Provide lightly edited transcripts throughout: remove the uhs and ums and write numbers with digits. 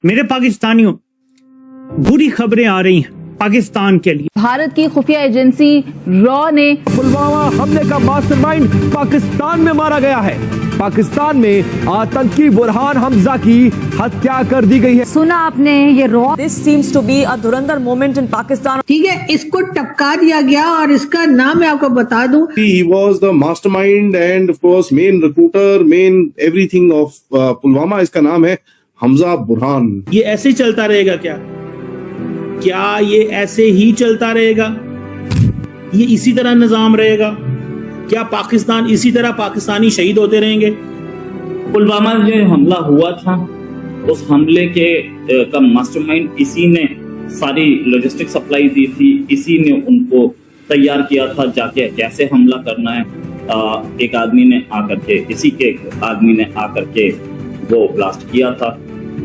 मेरे पाकिस्तानियों, बुरी खबरें आ रही हैं पाकिस्तान के लिए। भारत की खुफिया एजेंसी रॉ ने पुलवामा हमले का मास्टरमाइंड पाकिस्तान में मारा गया है। पाकिस्तान में आतंकी बुरहान हमजा की हत्या कर दी गई है। सुना आपने ये raw. This seems to be a Dhurandhar moment in Pakistan. ठीक है, इसको टपका दिया गया और इसका नाम मैं आपको बता दूं। He was the mastermind and of course main recruiter, main everything of Pulwama. इसका नाम है हमजा बुरहान। ये ऐसे ही चलता रहेगा क्या? क्या ये ऐसे ही चलता रहेगा? ये इसी तरह निजाम रहेगा? क्या पाकिस्तान इसी तरह पाकिस्तानी शहीद होते रहेंगे? पुलवामा जो हमला हुआ था, उस हमले के का मास्टरमाइंड इसी ने सारी लॉजिस्टिक सप्लाई दी थी, इसी ने उनको तैयार किया था जाके कैसे हमला करना है। एक आदमी ने आकर के इसी के आदमी ने आकर के वो ब्लास्ट किया था।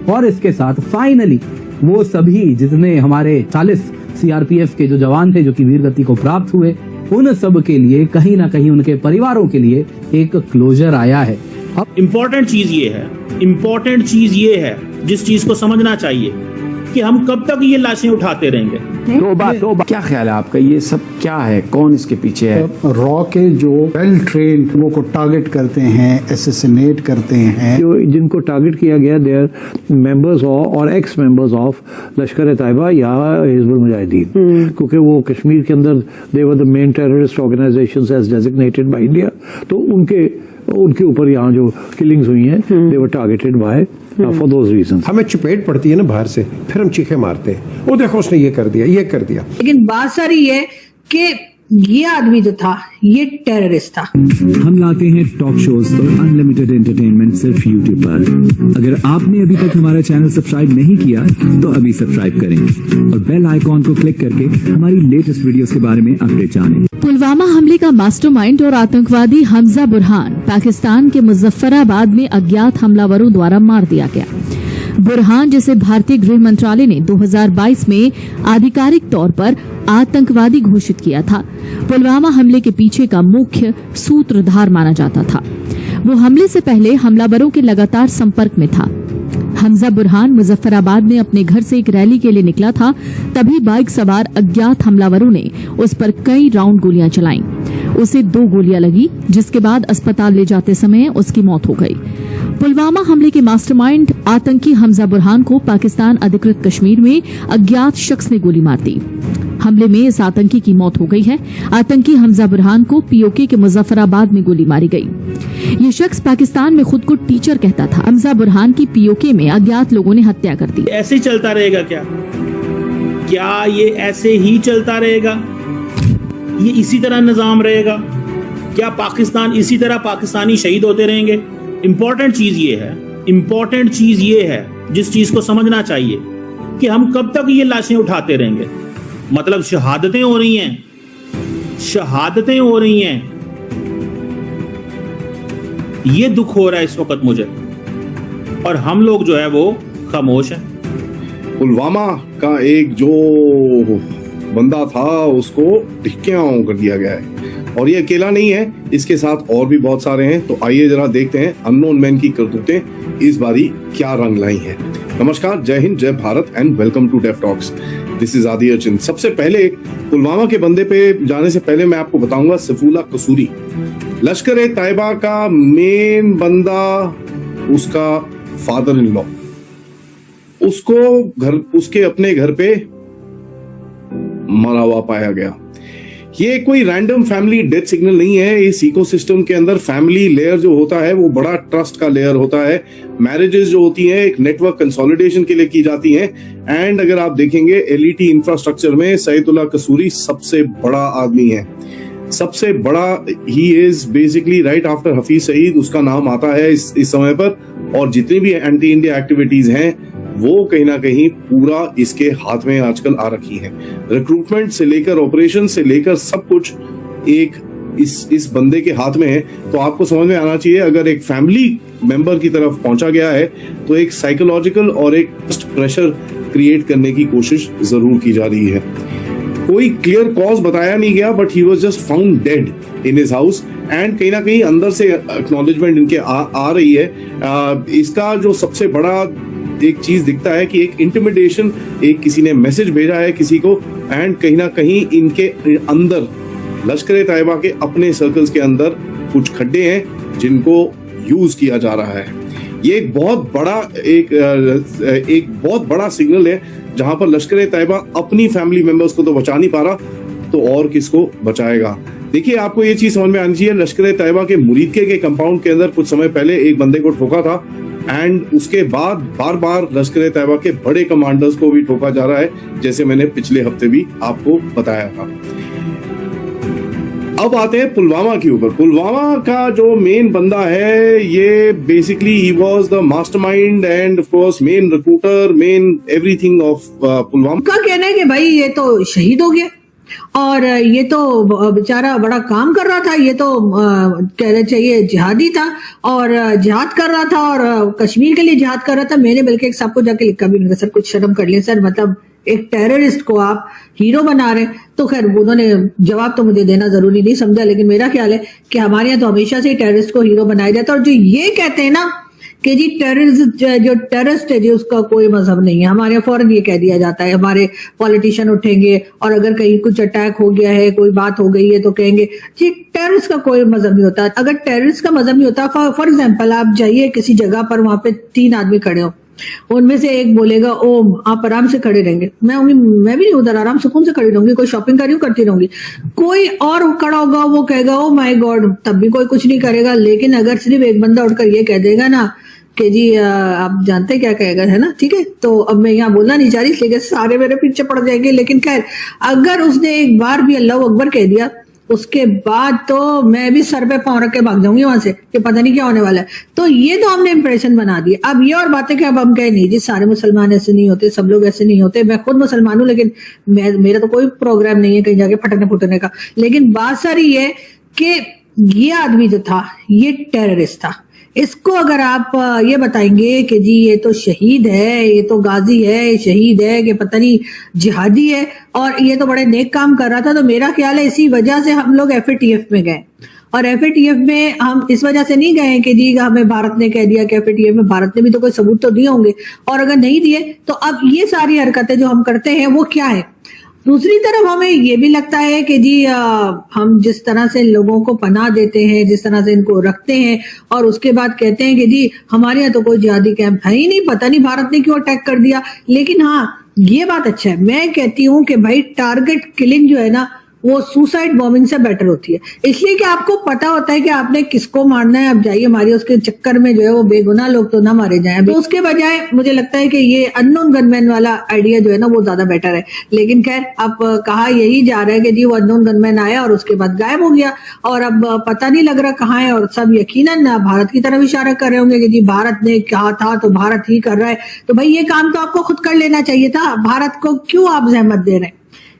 और इसके साथ फाइनली वो सभी जितने हमारे 40 सीआरपीएफ के जो जवान थे जो कि वीरगति को प्राप्त हुए, उन सब के लिए कहीं ना कहीं उनके परिवारों के लिए एक क्लोजर आया है। अब इम्पोर्टेंट चीज ये है जिस चीज को समझना चाहिए कि हम कब तक ये लाशें उठाते रहेंगे। तौबा, क्या ख्याल है आपका? ये सब क्या है? कौन इसके पीछे है? रॉ के जो वेल ट्रेन्ड लोगों को टारगेट करते हैं, एसेसिनेट करते हैं, जो जिनको टारगेट किया गया दे आर मेंबर्स और एक्स मेंबर्स ऑफ लश्कर तैयबा या हिजबुल मुजाहिदीन, क्योंकि वो कश्मीर के अंदर they were the main terrorist organisations as designated by India. तो उनके ऊपर यहाँ जो किलिंग्स हुई हैं they were targeted by for those reasons. हमें चपेट पड़ती है ना बाहर से, फिर हम चीखे मारते हैं, वो देखो उसने ये कर दिया। लेकिन बात सारी है कि ये आदमी जो था ये टेररिस्ट था। हम लाते हैं टॉक शोज और अनलिमिटेड एंटरटेनमेंट सिर्फ यूट्यूब पर। अगर आपने अभी तक हमारा चैनल सब्सक्राइब नहीं किया तो अभी सब्सक्राइब करें और बेल आइकॉन को क्लिक करके हमारी लेटेस्ट वीडियोस के बारे में अपडेट जानें। पुलवामा हमले का मास्टरमाइंड और आतंकवादी हमजा बुरहान पाकिस्तान के मुजफ्फराबाद में अज्ञात हमलावरों द्वारा मार दिया गया। बुरहान, जिसे भारतीय गृह मंत्रालय ने 2022 में आधिकारिक तौर पर आतंकवादी घोषित किया था, पुलवामा हमले के पीछे का मुख्य सूत्रधार माना जाता था। वो हमले से पहले हमलावरों के लगातार संपर्क में था। हमजा बुरहान मुजफ्फराबाद में अपने घर से एक रैली के लिए निकला था, तभी बाइक सवार अज्ञात हमलावरों ने उस पर कई राउंड गोलियां चलाईं। उसे 2 गोलियां लगी, जिसके बाद अस्पताल ले जाते समय उसकी मौत हो गई। पुलवामा हमले के मास्टरमाइंड आतंकी हमजा बुरहान को पाकिस्तान अधिकृत कश्मीर में अज्ञात शख्स ने गोली मार दी। हमले में इस आतंकी की मौत हो गई है। आतंकी हमजा बुरहान को पीओके के मुजफ्फराबाद में गोली मारी गई। ये शख्स पाकिस्तान में खुद को टीचर कहता था। हमजा बुरहान की पीओके में अज्ञात लोगों ने हत्या कर दी। ऐसे ही चलता रहेगा क्या? क्या ये ऐसे ही चलता रहेगा? ये इसी तरह निजाम रहेगा? क्या पाकिस्तान इसी तरह पाकिस्तानी शहीद होते रहेंगे? इम्पोर्टेंट चीज ये है जिस चीज को समझना चाहिए कि हम कब तक ये लाशें उठाते रहेंगे। मतलब शहादतें हो रही हैं। ये दुख हो रहा है इस वक्त मुझे, और हम लोग जो है वो खामोश हैं। पुलवामा का एक जो बंदा था उसको टिक्कियां कर दिया गया है, और ये अकेला नहीं है, इसके साथ और भी बहुत सारे हैं। तो आइए जरा देखते हैं अननोन मैन की करतूतें इस बारी क्या रंग लाई हैं। नमस्कार, जय हिंद, जय Bharat and welcome to Deaf Talks. This is Adi Arjun. सबसे पहले पुलवामा के बंदे पे जाने से पहले मैं आपको बताऊंगा सफूला कसूरी, लश्कर तैयबा का मेन बंदा, उसका फादर इन लॉ, उसके अपने घर पे मरा हुआ पाया गया। ये कोई रैंडम फैमिली डेथ सिग्नल नहीं है। इस इकोसिस्टम के अंदर फैमिली लेयर जो होता है वो बड़ा ट्रस्ट का लेयर होता है। मैरिजेस जो होती हैं एक नेटवर्क कंसोलिडेशन के लिए की जाती हैं। एंड अगर आप देखेंगे एलईटी इंफ्रास्ट्रक्चर में सैयदुल्लाह कसूरी सबसे बड़ा आदमी है, सबसे बड़ा। He is basically right after Hafiz Saeed, उसका नाम आता है इस समय पर। और जितनी भी एंटी इंडिया एक्टिविटीज हैं वो कहीं ना कहीं पूरा इसके हाथ में आजकल आ रखी है। रिक्रूटमेंट से लेकर ऑपरेशन से लेकर सब कुछ एक इस बंदे के हाथ में है। तो आपको समझ में आना चाहिए, अगर एक फैमिली मेंबर की तरफ पहुंचा गया है तो एक साइकोलॉजिकल और एक प्रेशर क्रिएट करने की कोशिश जरूर की जा रही है। कोई क्लियर कॉज बताया नहीं गया, but he was just found dead in his house. And कहीं ना कहीं अंदर से एक्नॉलेजमेंट इनके आ रही है। इसका जो सबसे बड़ा एक चीज दिखता है कि एक इंटिमिडेशन, एक किसी ने मैसेज भेजा है किसी को, एंड कहीं ना कहीं इनके अंदर लश्कर तैयबा के अपने सर्कल्स के अंदर कुछ खड्डे हैं जिनको यूज किया जा रहा है। ये एक बहुत बड़ा सिग्नल है, जहां पर लश्कर तैयबा अपनी फैमिली मेंबर्स को तो बचा नहीं पा रहा, तो और किसको बचाएगा। देखिए, आपको ये चीज समझ में आनी चाहिए, लश्कर तैयबा के मुरीदके के कंपाउंड के अंदर कुछ समय पहले एक बंदे को ठोका था, एंड उसके बाद बार बार लश्कर तैयबा के बड़े कमांडर्स को भी ठोका जा रहा है, जैसे मैंने पिछले हफ्ते भी आपको बताया था। अब आते हैं पुलवामा के ऊपर। पुलवामा का जो मेन बंदा है, ये basically he was the mastermind end of course main recruiter, main everything of Pulwama. का कहना है कि भाई ये तो शहीद हो गया और ये तो बेचारा बड़ा काम कर रहा था, ये तो कहना चाहिए जिहादी था और जिहाद कर रहा था और कश्मीर के लिए जिहाद कर रहा था। मैंने बल्कि एक सबको जाके लिखा भी नहीं, सर कुछ शर्म कर लिया सर, मतलब एक टेररिस्ट को आप हीरो बना रहे। तो खैर उन्होंने जवाब तो मुझे देना जरूरी नहीं समझा, लेकिन मेरा ख्याल है कि हमारे यहाँ तो हमेशा से टेररिस्ट को हीरो बनाया जाता है। और जो ये कहते हैं ना कि जी टेररिस्ट है जी, उसका कोई मजहब नहीं है, हमारे यहाँ फौरन ये कह दिया जाता है। हमारे पॉलिटिशियन उठेंगे और अगर कहीं कुछ अटैक हो गया है, कोई बात हो गई है, तो कहेंगे जी टेररिस्ट का कोई मजहब नहीं होता। अगर टेररिस्ट का मजहब नहीं होता, फॉर एग्जाम्पल आप जाइए किसी जगह पर, वहां पे 3 आदमी खड़े हो, उनमें से एक बोलेगा ओम, आप आराम से खड़े रहेंगे, मैं भी नहीं उधर आराम सुकून से खड़ी रहूंगी, कोई शॉपिंग कर रही हूँ करती रहूंगी। कोई और खड़ा होगा, वो कहेगा ओ माय गॉड, तब भी कोई कुछ नहीं करेगा। लेकिन अगर सिर्फ एक बंदा उठकर ये कह देगा ना कि जी आप जानते क्या कहेगा, है ना, ठीक है। तो अब मैं यहाँ बोलना नहीं चाह रही, लेकिन सारे मेरे पीछे पड़ जाएंगे। लेकिन खैर, अगर उसने एक बार भी अल्लाह अकबर कह दिया, उसके बाद तो मैं भी सर पे पांव रख के भाग जाऊंगी वहां से कि पता नहीं क्या होने वाला है। तो ये तो हमने इंप्रेशन बना दिया। अब ये और बातें कि अब हम कहे नहीं जी सारे मुसलमान ऐसे नहीं होते, सब लोग ऐसे नहीं होते। मैं खुद मुसलमान हूं, लेकिन मेरा तो कोई प्रोग्राम नहीं है कहीं जाके फटने फुटने का। लेकिन बात सारी ये कि ये आदमी जो था ये टेररिस्ट था। इसको अगर आप ये बताएंगे कि जी ये तो शहीद है, ये तो गाजी है, ये शहीद है, कि पता नहीं जिहादी है और ये तो बड़े नेक काम कर रहा था, तो मेरा ख्याल है इसी वजह से हम लोग FATF में गए। और FATF में हम इस वजह से नहीं गए कि जी हमें भारत ने कह दिया कि FATF में भारत ने भी तो कोई सबूत तो दिए होंगे, और अगर नहीं दिए तो अब ये सारी हरकतें जो हम करते हैं वो क्या है। दूसरी तरफ हमें ये भी लगता है कि जी हम जिस तरह से लोगों को पनाह देते हैं, जिस तरह से इनको रखते हैं और उसके बाद कहते हैं कि जी हमारे यहाँ तो कोई जिहादी कैंप है ही नहीं, पता नहीं भारत ने क्यों अटैक कर दिया। लेकिन हाँ, ये बात अच्छा है, मैं कहती हूँ कि भाई टारगेट किलिंग जो है ना वो सुसाइड बॉम्बिंग से बेटर होती है, इसलिए कि आपको पता होता है कि आपने किसको मारना है। अब जाइए मारिए, उसके चक्कर में जो है वो बेगुनाह लोग तो ना मारे जाएं। तो उसके बजाय मुझे लगता है कि ये अननोन गनमैन वाला आइडिया जो है ना वो ज्यादा बेटर है। लेकिन खैर अब कहा यही जा रहा है कि जी वो अननोन गनमैन आया और उसके बाद गायब हो गया और अब पता नहीं लग रहा कहाँ है, और सब यकीनन भारत की तरफ इशारा कर रहे होंगे कि जी भारत ने कहा था तो भारत ही कर रहा है। तो भाई ये काम तो आपको खुद कर लेना चाहिए था, भारत को क्यों आप जहमत दे रहे हैं।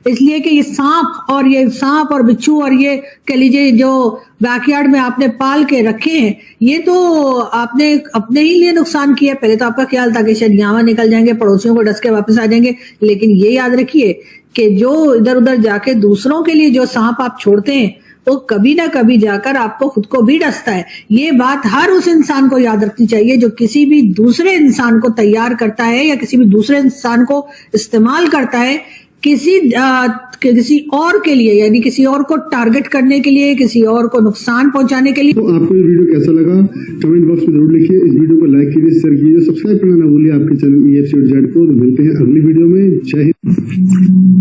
इसलिए कि ये सांप और बिच्छू और ये कह लीजिए जो बैकयार्ड में आपने पाल के रखे हैं, ये तो आपने अपने ही लिए नुकसान किया। पहले तो आपका ख्याल था कि शायद यहाँ निकल जाएंगे, पड़ोसियों को डस के वापस आ जाएंगे, लेकिन ये याद रखिए कि जो इधर उधर जाके दूसरों के लिए जो सांप आप छोड़ते हैं वो कभी ना कभी जाकर आपको खुद को भी डसता है। ये बात हर उस इंसान को याद रखनी चाहिए जो किसी भी दूसरे इंसान को तैयार करता है या किसी भी दूसरे इंसान को इस्तेमाल करता है किसी और के लिए, यानी किसी और को टारगेट करने के लिए, किसी और को नुकसान पहुंचाने के लिए। तो आपको ये वीडियो कैसा लगा कमेंट बॉक्स में जरूर लिखिए। इस वीडियो को लाइक कीजिए, शेयर कीजिए, सब्सक्राइब करना ना भूलिए आपके चैनल EFC को। मिलते हैं अगली वीडियो में। जय हिंद।